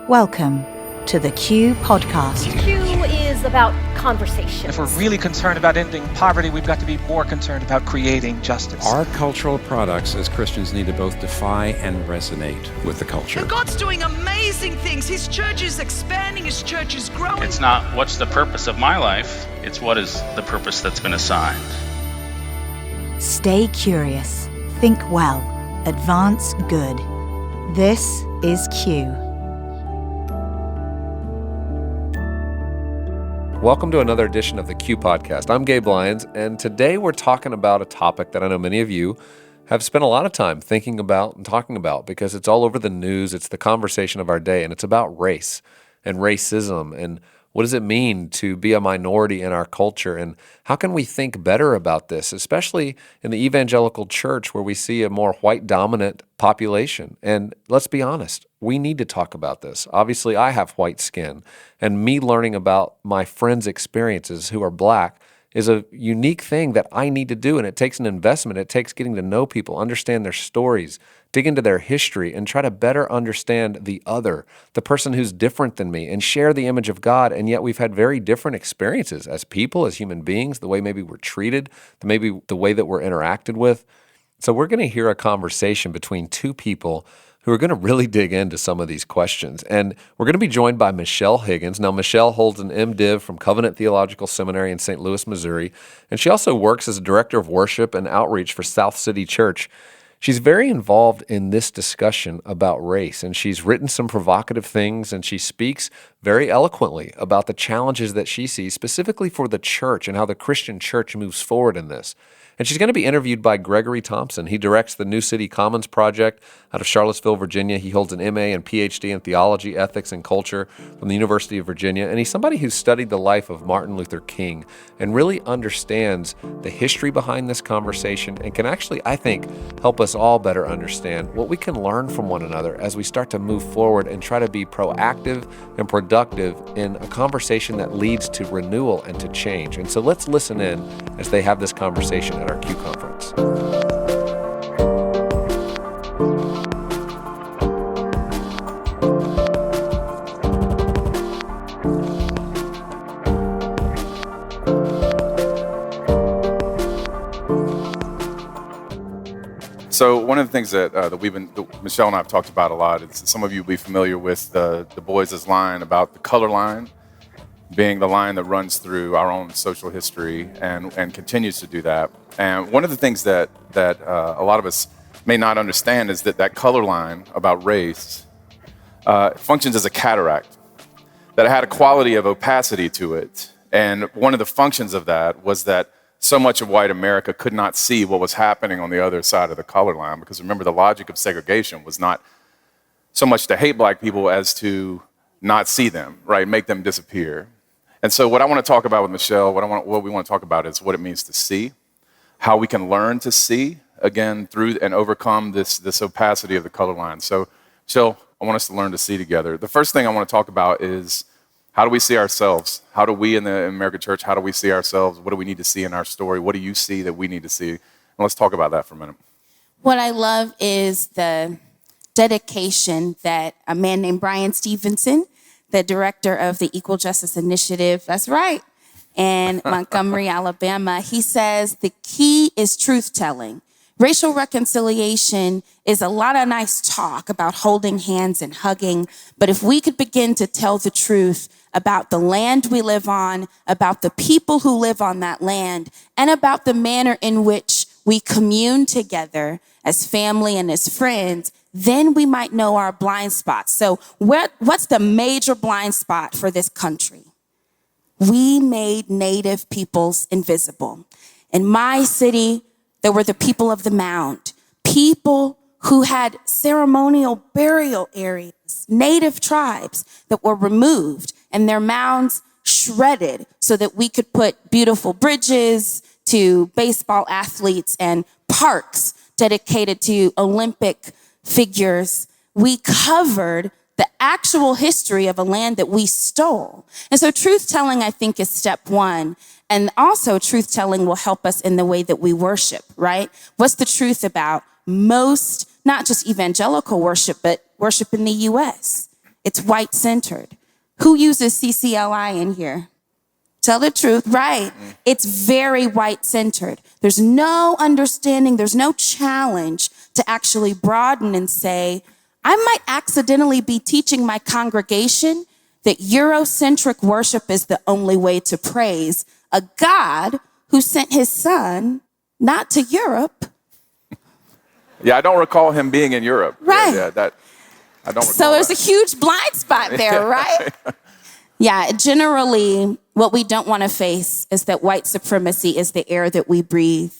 Welcome to the Q Podcast. Q is about conversation. If we're really concerned about ending poverty, we've got to be more concerned about creating justice. Our cultural products as Christians need to both defy and resonate with the culture. And God's doing amazing things. His church is expanding, his church is growing. It's not what's the purpose of my life, it's what is the purpose that's been assigned. Stay curious, think well, advance good. This is Q. Welcome to another edition of the Q Podcast. I'm Gabe Lyons, and today we're talking about a topic that I know many of you have spent a lot of time thinking about and talking about because it's all over the news. It's the conversation of our day, and it's about race and racism and what does it mean to be a minority in our culture, and how can we think better about this, especially in the evangelical church where we see a more white-dominant population. And let's be honest, we need to talk about this. Obviously, I have white skin, and me learning about my friends' experiences who are black is a unique thing that I need to do, and it takes an investment. It takes getting to know people, understand their stories, dig into their history, and try to better understand the other, the person who's different than me, and share the image of God. And yet we've had very different experiences as people, as human beings, the way maybe we're treated, maybe the way that we're interacted with. So we're going to hear a conversation between two people who are going to really dig into some of these questions. And we're going to be joined by Michelle Higgins. Now, Michelle holds an MDiv from Covenant Theological Seminary in St. Louis, Missouri, and she also works as a director of worship and outreach for South City Church. She's very involved in this discussion about race, and she's written some provocative things, and she speaks very eloquently about the challenges that she sees specifically for the church and how the Christian church moves forward in this. And she's going to be interviewed by Gregory Thompson. He directs the New City Commons Project out of Charlottesville, Virginia. He holds an MA and PhD in theology, ethics, and culture from the University of Virginia. And he's somebody who's studied the life of Martin Luther King and really understands the history behind this conversation and can actually, I think, help us all better understand what we can learn from one another as we start to move forward and try to be proactive and productive in a conversation that leads to renewal and to change. And so let's listen in as they have this conversation at our Q conference. So one of the things that Michelle and I have talked about a lot is some of you will be familiar with the Boys' line about the color line being the line that runs through our own social history and continues to do that. And one of the things that a lot of us may not understand is that color line about race functions as a cataract, that it had a quality of opacity to it. And one of the functions of that was that so much of white America could not see what was happening on the other side of the color line, because remember, the logic of segregation was not so much to hate black people as to not see them, right, make them disappear. And so what I want to talk about with Michelle, what we want to talk about is what it means to see, how we can learn to see, again, through and overcome this opacity of the color line. So, Michelle, I want us to learn to see together. The first thing I want to talk about is how do we see ourselves? How do we in the American church, how do we see ourselves? What do we need to see in our story? What do you see that we need to see? And let's talk about that for a minute. What I love is the dedication that a man named Brian Stevenson, the director of the Equal Justice Initiative, that's right, in Montgomery, Alabama, he says the key is truth-telling. Racial reconciliation is a lot of nice talk about holding hands and hugging, but if we could begin to tell the truth about the land we live on, about the people who live on that land, and about the manner in which we commune together as family and as friends, then we might know our blind spots. So what's the major blind spot for this country? We made Native peoples invisible. In my city, there were the people of the mound, people who had ceremonial burial areas, Native tribes that were removed and their mounds shredded so that we could put beautiful bridges to baseball athletes and parks dedicated to Olympic figures. We covered the actual history of a land that we stole. And so truth-telling, I think, is step one. And also truth-telling will help us in the way that we worship, right? What's the truth about most, not just evangelical worship, but worship in the U.S.? It's white-centered. Who uses CCLI in here? Tell the truth, right? It's very white-centered. There's no understanding, there's no challenge to actually broaden and say, I might accidentally be teaching my congregation that Eurocentric worship is the only way to praise a God who sent his son not to Europe. Yeah, I don't recall him being in Europe. Right. Yeah, that I don't recall. So there's that. a huge blind spot there, right? Yeah, generally, what we don't want to face is that white supremacy is the air that we breathe.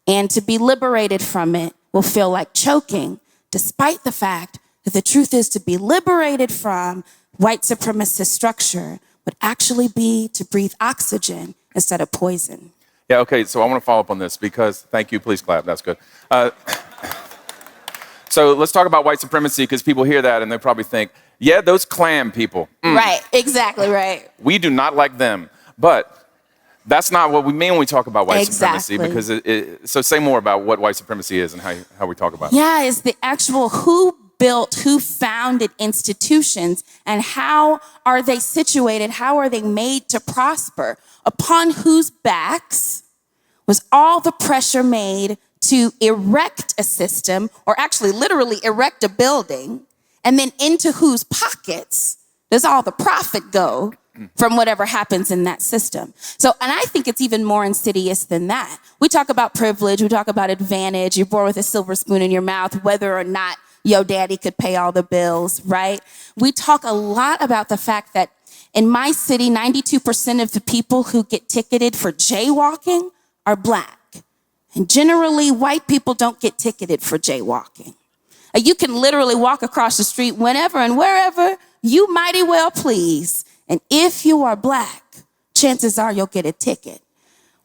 And to be liberated from it will feel like choking, despite the fact that the truth is to be liberated from white supremacist structure would actually be to breathe oxygen instead of poison. Yeah, okay, so I want to follow up on this because, thank you, please clap, that's good. So let's talk about white supremacy because people hear that and they probably think, yeah, those Klan people. Right, exactly right. We do not like them. But that's not what we mean when we talk about white supremacy because so say more about what white supremacy is and how we talk about it. Yeah, it's the actual who founded institutions and how are they situated, how are they made to prosper, upon whose backs was all the pressure made to erect a system, or actually literally erect a building, and then into whose pockets does all the profit go from whatever happens in that system. So, and I think it's even more insidious than that. We talk about privilege, we talk about advantage, you're born with a silver spoon in your mouth, whether or not your daddy could pay all the bills, right? We talk a lot about the fact that in my city, 92% of the people who get ticketed for jaywalking are Black. And generally, white people don't get ticketed for jaywalking. You can literally walk across the street whenever and wherever you mighty well please. And if you are Black, chances are you'll get a ticket.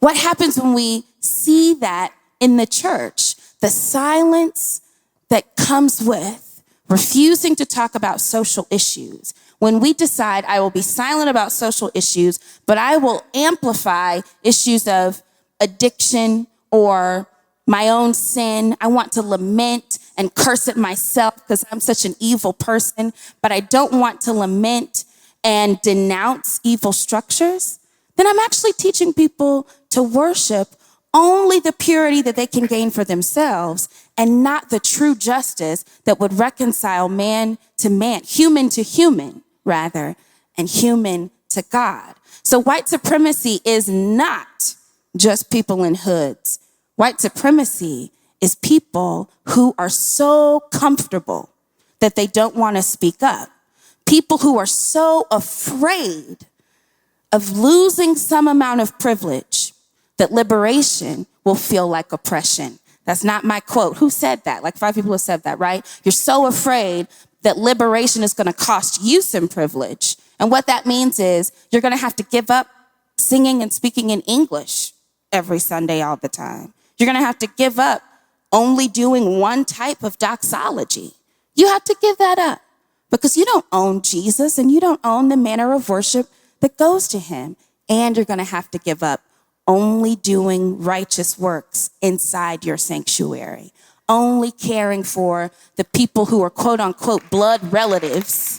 What happens when we see that in the church? The silence that comes with refusing to talk about social issues. When we decide I will be silent about social issues, but I will amplify issues of addiction or my own sin. I want to lament and curse at myself because I'm such an evil person, but I don't want to lament and denounce evil structures. Then I'm actually teaching people to worship only the purity that they can gain for themselves and not the true justice that would reconcile man to man, human to human, rather, and human to God. So white supremacy is not just people in hoods. White supremacy is people who are so comfortable that they don't want to speak up. People who are so afraid of losing some amount of privilege that liberation will feel like oppression. That's not my quote. Who said that? Like 5 people have said that, right? You're so afraid that liberation is going to cost you some privilege. And what that means is you're going to have to give up singing and speaking in English every Sunday all the time. You're going to have to give up only doing one type of doxology. You have to give that up because you don't own Jesus and you don't own the manner of worship that goes to him. And you're going to have to give up only doing righteous works inside your sanctuary, only caring for the people who are quote unquote blood relatives.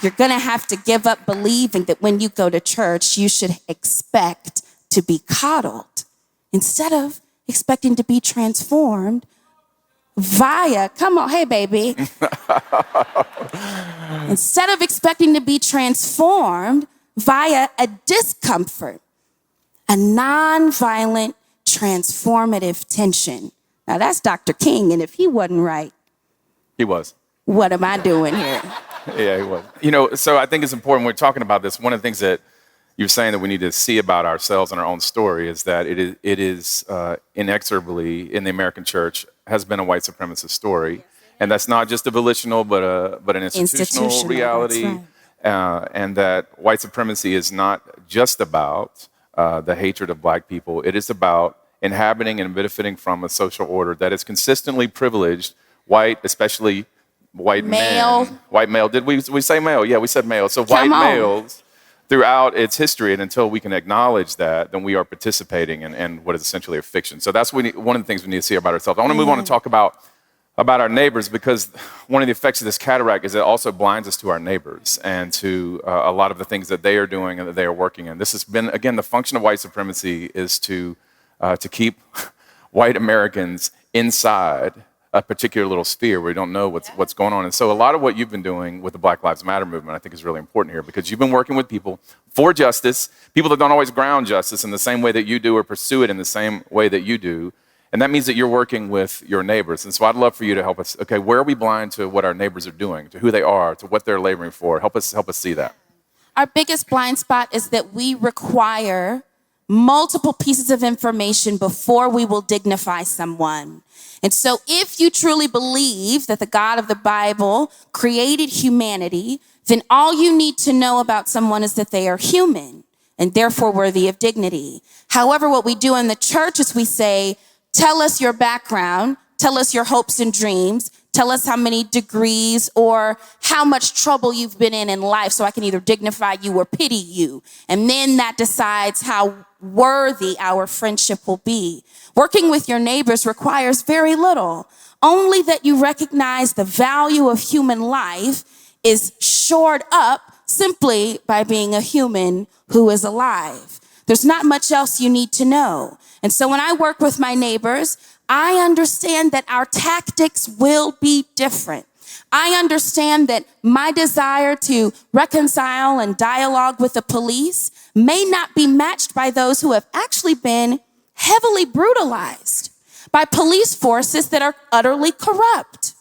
You're going to have to give up believing that when you go to church, you should expect to be coddled instead of expecting to be transformed via, come on, hey baby. Instead of expecting to be transformed via a discomfort, a nonviolent transformative tension. Now that's Dr. King, and if he wasn't right, he was. What am I doing here? Yeah, he was. You know, so I think it's important when we're talking about this. One of the things that you're saying that we need to see about ourselves and our own story is that it is inexorably in the American church has been a white supremacist story, and that's not just a volitional but an institutional reality, right. And that white supremacy is not just about the hatred of Black people. It is about inhabiting and benefiting from a social order that is consistently privileged, white, especially white male. Men. White male. Did we say male? Yeah, we said male. So white males throughout its history, and until we can acknowledge that, then we are participating in what is essentially a fiction. So that's one of the things we need to see about ourselves. I want to move on and talk about about our neighbors, because one of the effects of this cataract is it also blinds us to our neighbors and to a lot of the things that they are doing and that they are working in. This has been, again, the function of white supremacy is to keep white Americans inside a particular little sphere where we don't know what's going on. And so a lot of what you've been doing with the Black Lives Matter movement, I think, is really important here, because you've been working with people for justice, people that don't always ground justice in the same way that you do or pursue it in the same way that you do. And that means that you're working with your neighbors. And so I'd love for you to help us. Okay, where are we blind to what our neighbors are doing, to who they are, to what they're laboring for? Help us see that. Our biggest blind spot is that we require multiple pieces of information before we will dignify someone. And so if you truly believe that the God of the Bible created humanity, then all you need to know about someone is that they are human and therefore worthy of dignity. However, what we do in the church is we say, tell us your background, tell us your hopes and dreams, tell us how many degrees or how much trouble you've been in life so I can either dignify you or pity you. And then that decides how worthy our friendship will be. Working with your neighbors requires very little, only that you recognize the value of human life is shored up simply by being a human who is alive. There's not much else you need to know. And so when I work with my neighbors, I understand that our tactics will be different. I understand that my desire to reconcile and dialogue with the police may not be matched by those who have actually been heavily brutalized by police forces that are utterly corrupt.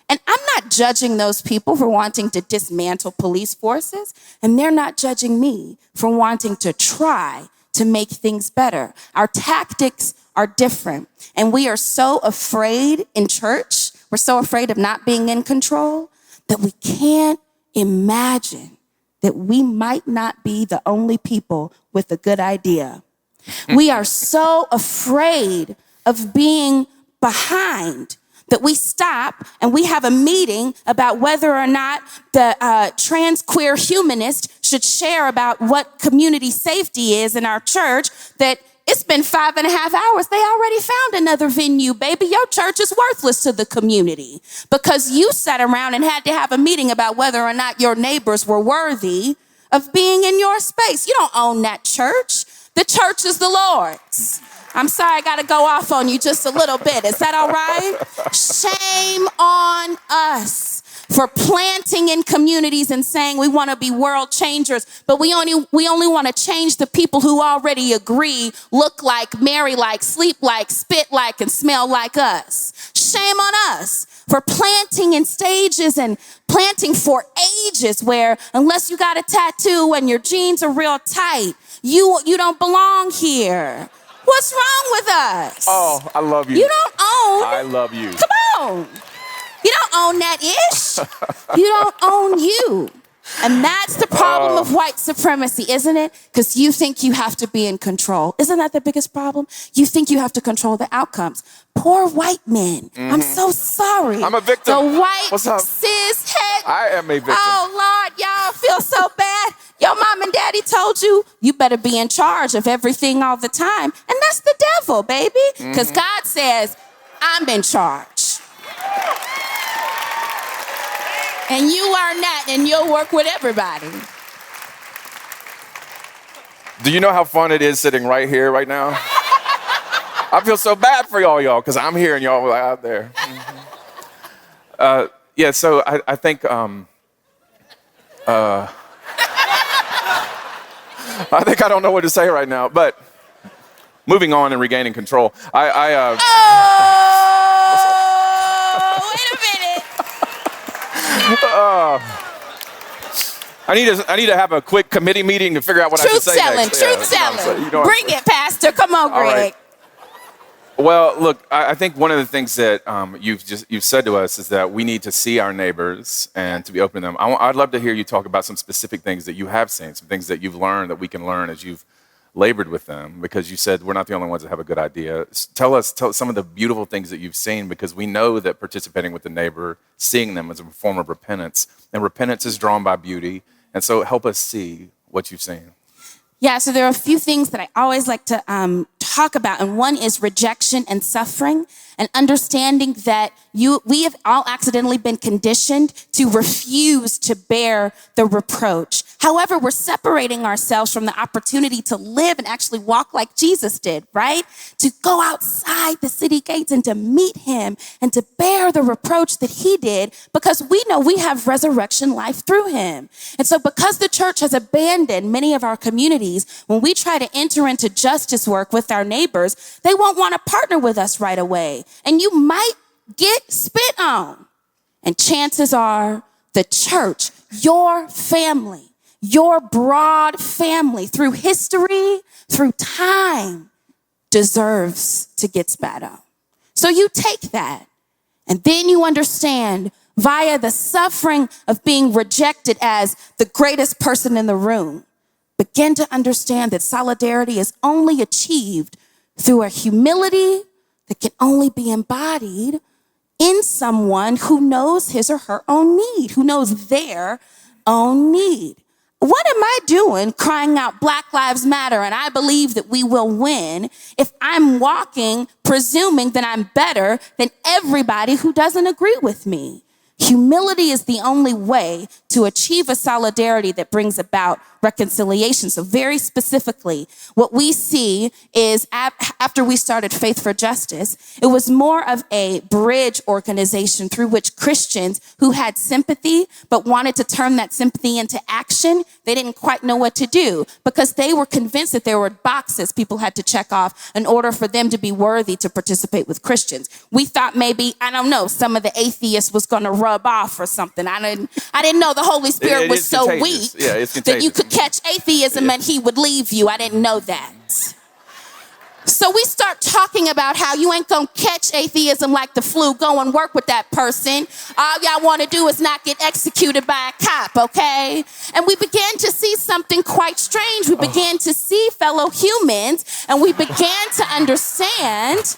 And I'm not judging those people for wanting to dismantle police forces, and they're not judging me for wanting to try to make things better. Our tactics are different, and we are so afraid in church, we're so afraid of not being in control, that we can't imagine that we might not be the only people with a good idea. We are so afraid of being behind that we stop and we have a meeting about whether or not the trans queer humanist should share about what community safety is in our church, that it's been 5.5 hours. They already found another venue, baby. Your church is worthless to the community because you sat around and had to have a meeting about whether or not your neighbors were worthy of being in your space. You don't own that church. The church is the Lord's. I'm sorry, I got to go off on you just a little bit. Is that all right? Shame on us for planting in communities and saying we want to be world changers, but we only want to change the people who already agree, look like, marry like, sleep like, spit like, and smell like us. Shame on us for planting in stages and planting for ages where unless you got a tattoo and your jeans are real tight, you don't belong here. What's wrong with us? Oh, I love you. You don't own. I love you. Come on. You don't own that ish. You don't own you. And that's the problem of white supremacy, isn't it? Because you think you have to be in control. Isn't that the biggest problem? You think you have to control the outcomes. Poor white men. Mm-hmm. I'm so sorry. I'm a victim. The white What's up? cis het. I am a victim. Oh, Lord, y'all feel so bad. Your mom and daddy told you better be in charge of everything all the time. And that's the devil, baby. Because God says, I'm in charge. And you are not, and you'll work with everybody. Do you know how fun it is sitting right here right now? I feel so bad for y'all, because I'm here and y'all are out there. Yeah, so I think I think I don't know what to say right now, but moving on and regaining control. Wait a minute. I need to have a quick committee meeting to figure out what I should say next. Truth selling. Bring it, Pastor. Come on, Greg. Right. Well, look, I think one of the things that you've said to us is that we need to see our neighbors and to be open to them. I'd love to hear you talk about some specific things that you have seen, some things that you've learned that we can learn as you've labored with them, because you said we're not the only ones that have a good idea. Tell us some of the beautiful things that you've seen, because we know that participating with the neighbor, seeing them as a form of repentance, and repentance is drawn by beauty. And so help us see what you've seen. Yeah, so there are a few things that I always like to talk about, and one is rejection and suffering. and understanding that we have all accidentally been conditioned to refuse to bear the reproach. However, we're separating ourselves from the opportunity to live and actually walk like Jesus did, right? To go outside the city gates and to meet him and to bear the reproach that he did, because we know we have resurrection life through him. And so because the church has abandoned many of our communities, when we try to enter into justice work with our neighbors, they won't want to partner with us right away. And you might get spit on. And chances are the church, your family, your broad family through history, through time, deserves to get spat on. So you take that, and then you understand via the suffering of being rejected as the greatest person in the room, begin to understand that solidarity is only achieved through a humility that can only be embodied in someone who knows his or her own need, who knows their own need. What am I doing crying out Black Lives Matter and I believe that we will win if I'm walking presuming that I'm better than everybody who doesn't agree with me? Humility is the only way to achieve a solidarity that brings about reconciliation. So very specifically, what we see is after we started Faith for Justice, it was more of a bridge organization through which Christians who had sympathy but wanted to turn that sympathy into action, they didn't quite know what to do because they were convinced that there were boxes people had to check off in order for them to be worthy to participate with Christians. We thought maybe, I don't know, some of the atheists was going to rub off or something. I didn't know the Holy Spirit was so weak that you could catch atheism and he would leave you. I didn't know that. So we start talking about how you ain't gonna catch atheism like the flu. Go and work with that person. All y'all wanna do is not get executed by a cop, okay? And we began to see something quite strange. We began to see fellow humans, and we began to understand.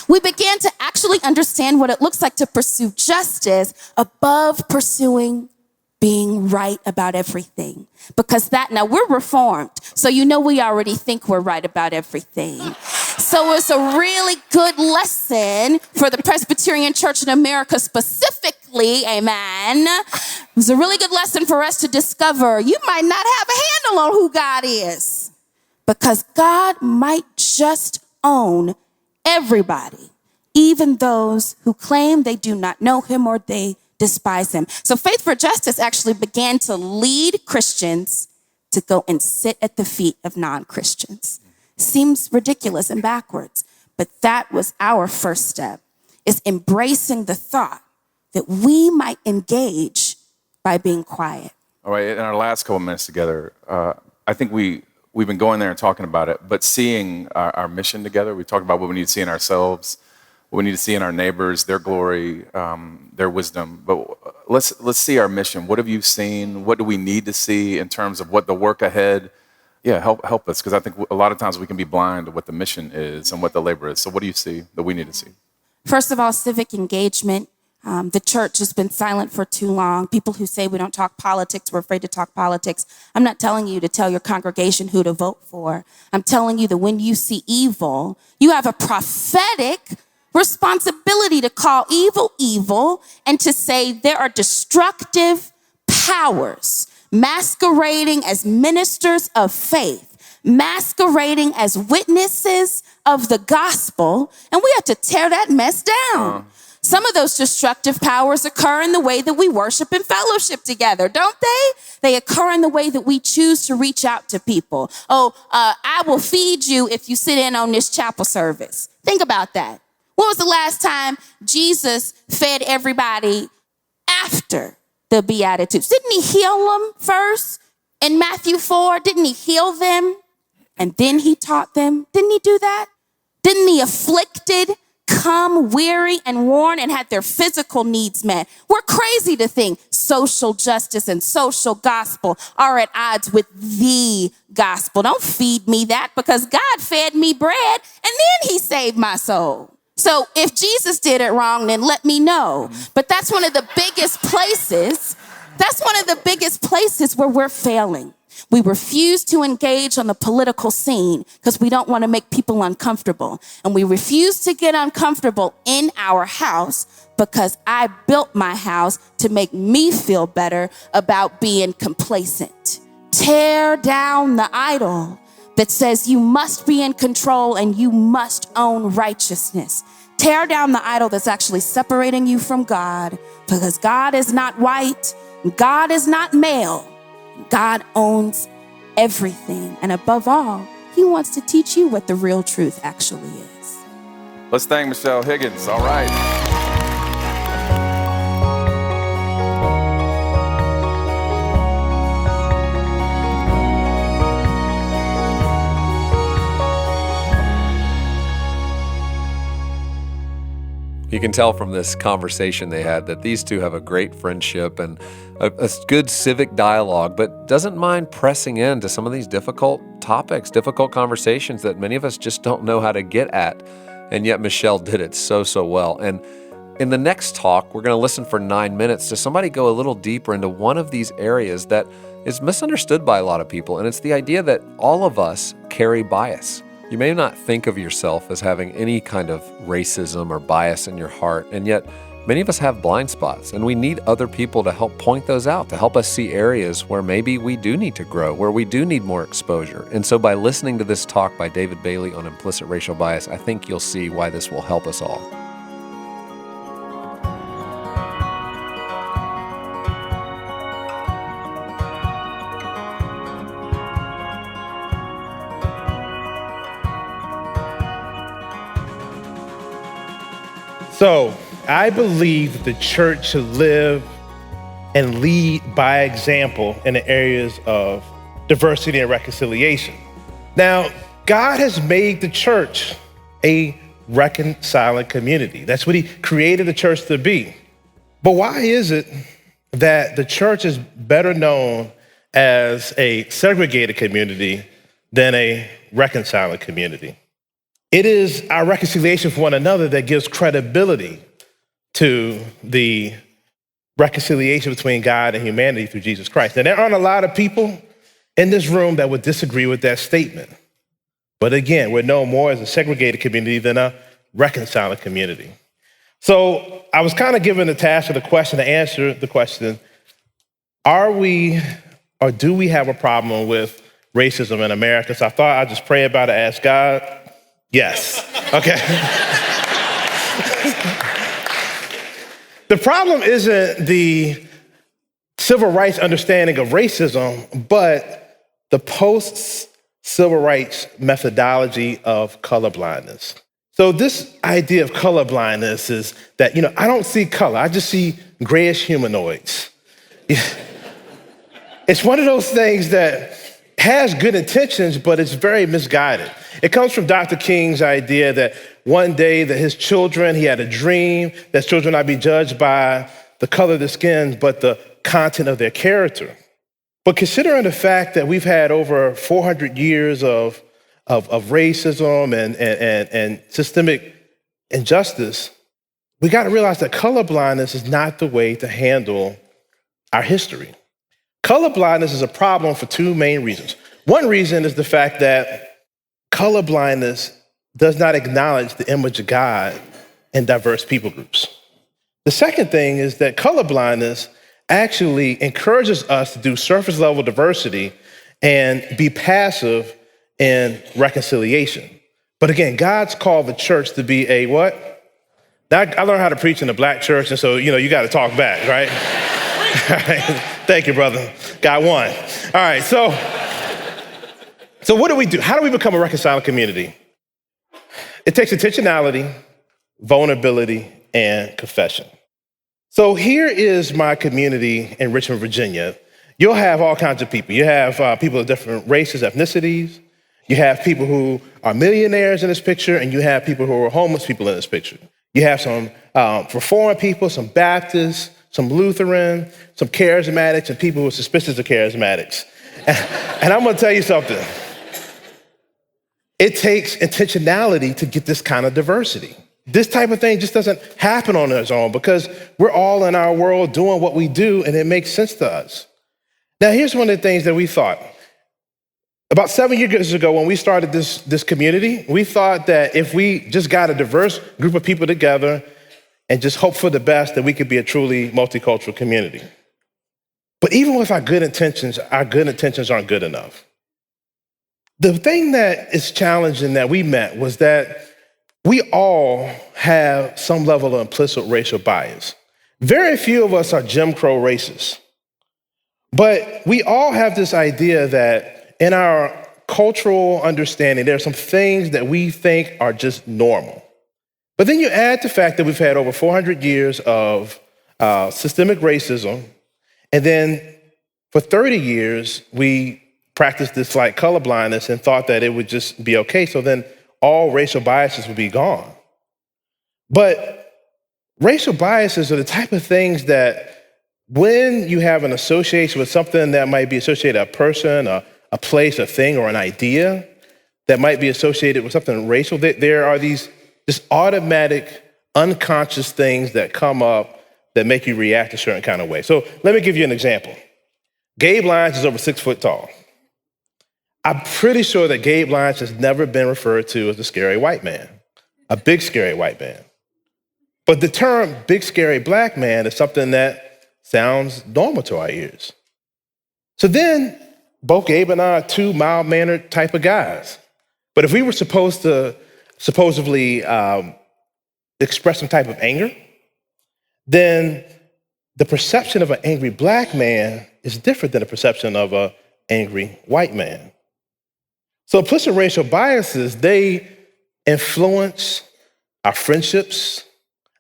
We began to actually understand what it looks like to pursue justice above pursuing being right about everything. Because now we're reformed, so you know we already think we're right about everything. So it's a really good lesson for the Presbyterian Church in America specifically, amen. It was a really good lesson for us to discover you might not have a handle on who God is, because God might just own everybody, even those who claim they do not know him or they despise him. So Faith for Justice actually began to lead Christians to go and sit at the feet of non-Christians. Seems ridiculous and backwards, but that was our first step, is embracing the thought that we might engage by being quiet. All right, in our last couple minutes together, I think we've been going there and talking about it, but seeing our mission together, we talked about what we need to see in ourselves, what we need to see in our neighbors, their glory, their wisdom. But let's see our mission. What have you seen? What do we need to see in terms of what the work ahead? Yeah, help us, because I think a lot of times we can be blind to what the mission is and what the labor is. So what do you see that we need to see? First of all, civic engagement. The church has been silent for too long. People who say we don't talk politics, we're afraid to talk politics. I'm not telling you to tell your congregation who to vote for. I'm telling you that when you see evil, you have a prophetic responsibility to call evil evil and to say there are destructive powers masquerading as ministers of faith, masquerading as witnesses of the gospel, and we have to tear that mess down. Some of those destructive powers occur in the way that we worship and fellowship together, don't they? They occur in the way that we choose to reach out to people. I will feed you if you sit in on this chapel service. Think about that. When was the last time Jesus fed everybody after the Beatitudes? Didn't he heal them first? In Matthew 4, didn't he heal them? And then he taught them. Didn't he do that? Didn't the afflicted come weary and worn and had their physical needs met? We're crazy to think social justice and social gospel are at odds with the gospel. Don't feed me that, because God fed me bread and then he saved my soul. So if Jesus did it wrong, then let me know. But that's one of the biggest places where we're failing. We refuse to engage on the political scene because we don't want to make people uncomfortable. And we refuse to get uncomfortable in our house because I built my house to make me feel better about being complacent. Tear down the idol that says you must be in control and you must own righteousness. Tear down the idol that's actually separating you from God, because God is not white, God is not male. God owns everything. And above all, he wants to teach you what the real truth actually is. Let's thank Michelle Higgins. All right. You can tell from this conversation they had that these two have a great friendship and a good civic dialogue, but doesn't mind pressing into some of these difficult topics, difficult conversations that many of us just don't know how to get at. And yet Michelle did it so well. And in the next talk, we're going to listen for 9 minutes to somebody go a little deeper into one of these areas that is misunderstood by a lot of people. And it's the idea that all of us carry bias. You may not think of yourself as having any kind of racism or bias in your heart, and yet many of us have blind spots, and we need other people to help point those out, to help us see areas where maybe we do need to grow, where we do need more exposure. And so by listening to this talk by David Bailey on implicit racial bias, I think you'll see why this will help us all. So I believe that the church should live and lead by example in the areas of diversity and reconciliation. Now, God has made the church a reconciling community. That's what he created the church to be. But why is it that the church is better known as a segregated community than a reconciling community? It is our reconciliation for one another that gives credibility to the reconciliation between God and humanity through Jesus Christ. Now, there aren't a lot of people in this room that would disagree with that statement. But again, we're known more as a segregated community than a reconciling community. So I was kind of given the task of the question to answer the question, are we or do we have a problem with racism in America? So I thought I'd just pray about it, ask God. Yes. Okay. The problem isn't the civil rights understanding of racism, but the post-civil rights methodology of colorblindness. So this idea of colorblindness is that, I don't see color. I just see grayish humanoids. It's one of those things that has good intentions, but it's very misguided. It comes from Dr. King's idea that one day that his children, he had a dream that children not be judged by the color of their skin, but the content of their character. But considering the fact that we've had over 400 years of racism and systemic injustice, we got to realize that colorblindness is not the way to handle our history. Colorblindness is a problem for two main reasons. One reason is the fact that colorblindness does not acknowledge the image of God in diverse people groups. The second thing is that colorblindness actually encourages us to do surface level diversity and be passive in reconciliation. But again, God's called the church to be a what? Now, I learned how to preach in a black church, and so, you got to talk back, right? All right. Thank you, brother. Got one. All right, so what do we do? How do we become a reconciling community? It takes intentionality, vulnerability, and confession. So here is my community in Richmond, Virginia. You'll have all kinds of people. You have people of different races, ethnicities. You have people who are millionaires in this picture, and you have people who are homeless people in this picture. You have some Reformed people, some Baptists, some Lutheran, some charismatics, and people who are suspicious of charismatics. And I'm going to tell you something. It takes intentionality to get this kind of diversity. This type of thing just doesn't happen on its own because we're all in our world doing what we do, and it makes sense to us. Now, here's one of the things that we thought. About 7 years ago, when we started this community, we thought that if we just got a diverse group of people together and just hope for the best, that we could be a truly multicultural community. But even with our good intentions aren't good enough. The thing that is challenging that we met was that we all have some level of implicit racial bias. Very few of us are Jim Crow racists. But we all have this idea that in our cultural understanding, there are some things that we think are just normal. But then you add the fact that we've had over 400 years of systemic racism, and then for 30 years, we practiced this like colorblindness and thought that it would just be okay. So then all racial biases would be gone. But racial biases are the type of things that when you have an association with something that might be associated with a person, a place, a thing, or an idea that might be associated with something racial, there are these just automatic, unconscious things that come up that make you react a certain kind of way. So let me give you an example. Gabe Lyons is over 6 foot tall. I'm pretty sure that Gabe Lyons has never been referred to as a scary white man, a big scary white man. But the term big scary black man is something that sounds normal to our ears. So then both Gabe and I are two mild-mannered type of guys. But if we were supposed to supposedly express some type of anger, then the perception of an angry black man is different than the perception of an angry white man. So implicit racial biases, they influence our friendships,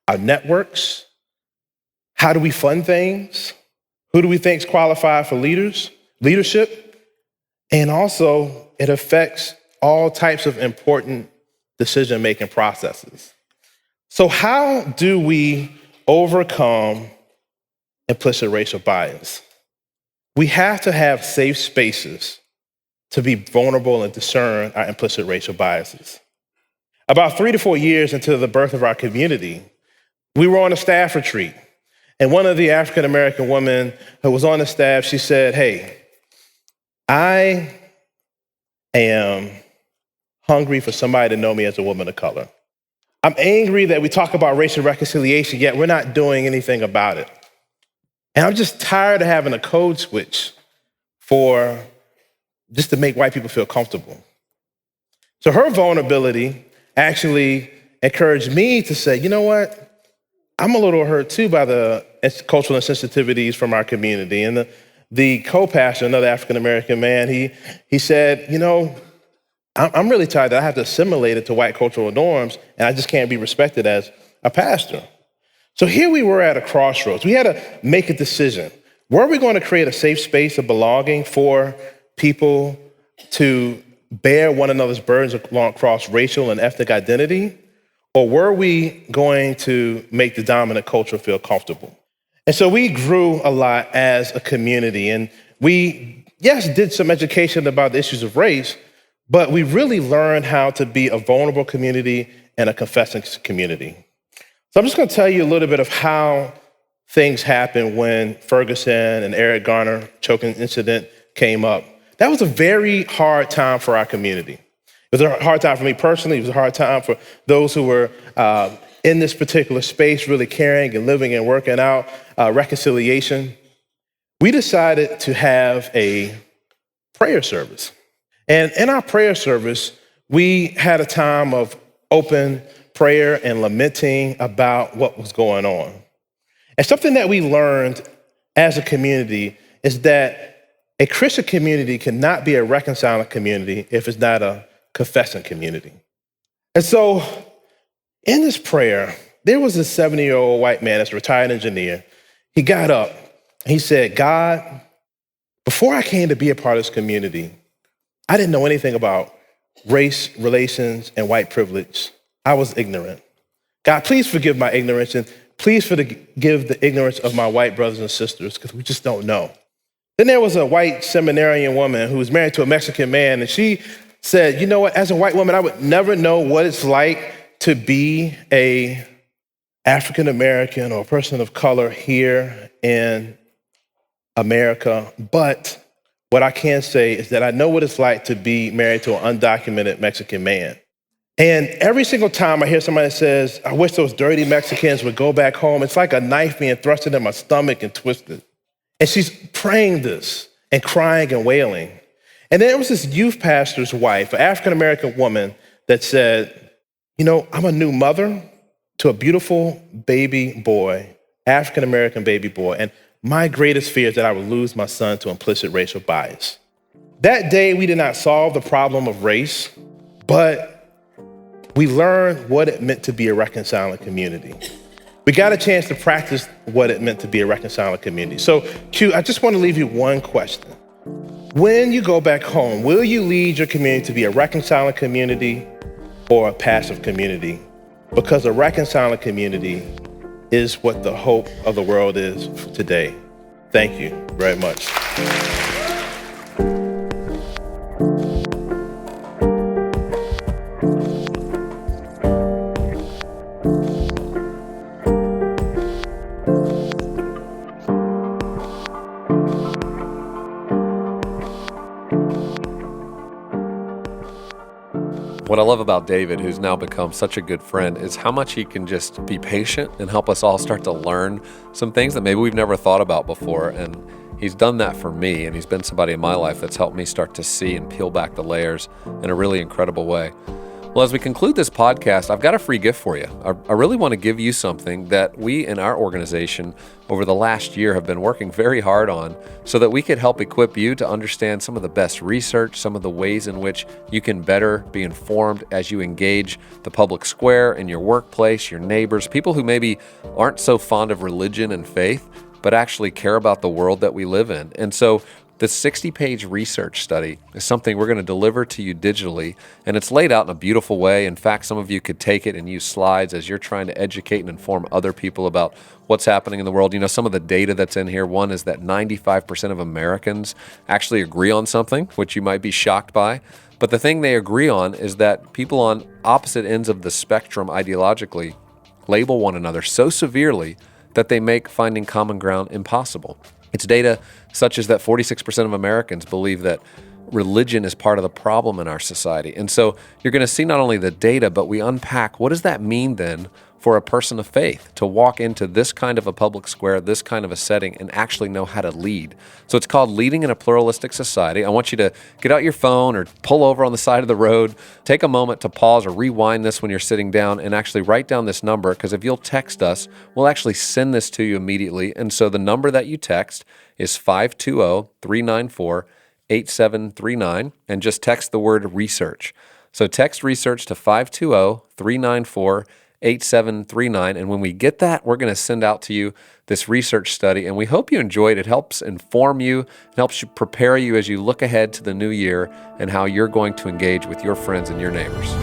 our networks. How do we fund things? Who do we think is qualified for leadership? And also, it affects all types of important decision-making processes. So how do we overcome implicit racial bias? We have to have safe spaces to be vulnerable and discern our implicit racial biases. About 3 to 4 years into the birth of our community, we were on a staff retreat. And one of the African-American women who was on the staff, she said, "Hey, I am hungry for somebody to know me as a woman of color. I'm angry that we talk about racial reconciliation, yet we're not doing anything about it. And I'm just tired of having a code switch just to make white people feel comfortable." So her vulnerability actually encouraged me to say, you know what? I'm a little hurt too by the cultural insensitivities from our community. And the co-pastor, another African-American man, he said, you know, I'm really tired that I have to assimilate it to white cultural norms and I just can't be respected as a pastor. So here we were at a crossroads. We had to make a decision. Were we going to create a safe space of belonging for people to bear one another's burdens across racial and ethnic identity? Or were we going to make the dominant culture feel comfortable? And so we grew a lot as a community. And we, yes, did some education about the issues of race, but we really learned how to be a vulnerable community and a confessing community. So I'm just going to tell you a little bit of how things happened when Ferguson and Eric Garner choking incident came up. That was a very hard time for our community. It was a hard time for me personally. It was a hard time for those who were in this particular space, really caring and living and working out reconciliation. We decided to have a prayer service. And in our prayer service, we had a time of open prayer and lamenting about what was going on. And something that we learned as a community is that a Christian community cannot be a reconciling community if it's not a confessing community. And so in this prayer, there was a 70-year-old white man that's a retired engineer. He got up and he said, "God, before I came to be a part of this community, I didn't know anything about race, relations, and white privilege. I was ignorant. God, please forgive my ignorance and please forgive the ignorance of my white brothers and sisters because we just don't know." Then there was a white seminarian woman who was married to a Mexican man, and she said, "You know what, as a white woman, I would never know what it's like to be a African American or a person of color here in America. But what I can say is that I know what it's like to be married to an undocumented Mexican man. And every single time I hear somebody that says, I wish those dirty Mexicans would go back home, it's like a knife being thrust into my stomach and twisted. And she's praying this and crying and wailing. And then there was this youth pastor's wife, an African-American woman, that said, I'm a new mother to a beautiful baby boy, African-American baby boy, and my greatest fear is that I would lose my son to implicit racial bias. That day, we did not solve the problem of race, but we learned what it meant to be a reconciling community. We got a chance to practice what it meant to be a reconciling community. So, Q, I just want to leave you one question. When you go back home, will you lead your community to be a reconciling community or a passive community? Because a reconciling community is what the hope of the world is today. Thank you very much. What I love about David, who's now become such a good friend, is how much he can just be patient and help us all start to learn some things that maybe we've never thought about before. And he's done that for me, and he's been somebody in my life that's helped me start to see and peel back the layers in a really incredible way. Well, as we conclude this podcast, I've got a free gift for you. I really want to give you something that we in our organization over the last year have been working very hard on so that we could help equip you to understand some of the best research, some of the ways in which you can better be informed as you engage the public square, in your workplace, your neighbors, people who maybe aren't so fond of religion and faith, but actually care about the world that we live in. And so this 60-page research study is something we're going to deliver to you digitally, and it's laid out in a beautiful way. In fact, some of you could take it and use slides as you're trying to educate and inform other people about what's happening in the world. Some of the data that's in here, one is that 95% of Americans actually agree on something, which you might be shocked by. But the thing they agree on is that people on opposite ends of the spectrum ideologically label one another so severely that they make finding common ground impossible. It's data such as that 46% of Americans believe that religion is part of the problem in our society. And so you're going to see not only the data, but we unpack what does that mean then for a person of faith to walk into this kind of a public square, this kind of a setting, and actually know how to lead. So it's called Leading in a Pluralistic Society. I want you to get out your phone or pull over on the side of the road, take a moment to pause or rewind this when you're sitting down and actually write down this number, because if you'll text us, we'll actually send this to you immediately. And so the number that you text is 520-394-8739, and just text the word research. So text research to 520-394-8739. And when we get that, we're going to send out to you this research study. And we hope you enjoy it. It helps inform you, it helps you prepare you as you look ahead to the new year and how you're going to engage with your friends and your neighbors.